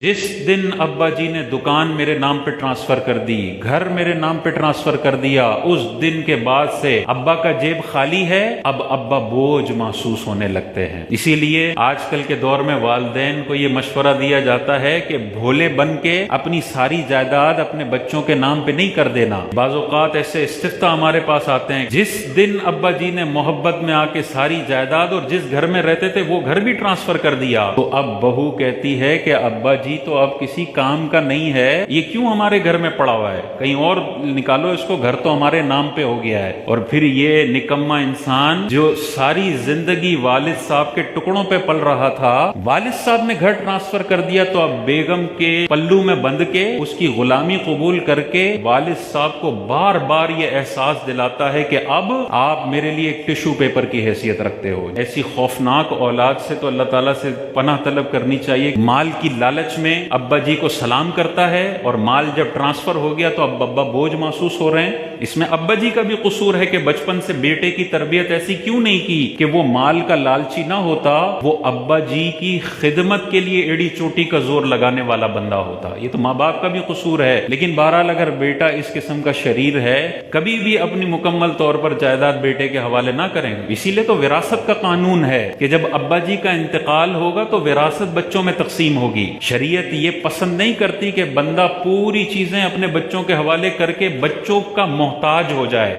جس دن ابا جی نے دکان میرے نام پہ ٹرانسفر کر دی، گھر میرے نام پہ ٹرانسفر کر دیا، اس دن کے بعد سے ابا کا جیب خالی ہے، اب ابا بوجھ محسوس ہونے لگتے ہیں۔ اسی لیے آج کل کے دور میں والدین کو یہ مشورہ دیا جاتا ہے کہ بھولے بن کے اپنی ساری جائیداد اپنے بچوں کے نام پہ نہیں کر دینا۔ بعض اوقات ایسے استفتاء ہمارے پاس آتے ہیں، جس دن ابا جی نے محبت میں آ کے ساری جائیداد اور جس گھر میں رہتے تھے وہ گھر بھی ٹرانسفر کر دیا، تو اب بہو کہتی ہے کہ ابا جی تو اب کسی کام کا نہیں ہے، یہ کیوں ہمارے گھر میں پڑا ہوا ہے، کہیں اور نکالو اس کو، گھر تو ہمارے نام پہ ہو گیا ہے۔ اور پھر یہ نکما انسان جو ساری زندگی والد صاحب کے ٹکڑوں پہ پل رہا تھا، والد صاحب نے گھر ٹرانسفر کر دیا تو اب بیگم کے پلو میں بندھ کے اس کی غلامی قبول کر کے والد صاحب کو بار بار یہ احساس دلاتا ہے کہ اب آپ میرے لیے ایک ٹشو پیپر کی حیثیت رکھتے ہو۔ ایسی خوفناک اولاد سے تو اللہ تعالیٰ سے پناہ طلب کرنی چاہیے۔ مال کی لالچ میں ابا جی کو سلام کرتا ہے اور مال جب ٹرانسفر ہو گیا تو اب ابا بوجھ محسوس ہو رہے ہیں۔ اس میں ابا جی کا بھی قصور ہے کہ بچپن سے بیٹے کی تربیت ایسی کیوں نہیں کی کہ وہ مال کا لالچی نہ ہوتا، وہ ابا جی کی خدمت کے لیے ایڑی چوٹی کا زور لگانے والا بندہ ہوتا۔ یہ تو ماں باپ کا بھی قصور ہے، لیکن بہرحال اگر بیٹا اس قسم کا شریر ہے، کبھی بھی اپنی مکمل طور پر جائیداد بیٹے کے حوالے نہ کریں۔ اسی لیے تو وراثت کا قانون ہے کہ جب ابا جی کا انتقال ہوگا تو وراثت بچوں میں تقسیم ہوگی۔ شریعت یہ پسند نہیں کرتی کہ بندہ پوری چیزیں اپنے بچوں کے حوالے کر کے بچوں کا محتاج ہو جائے۔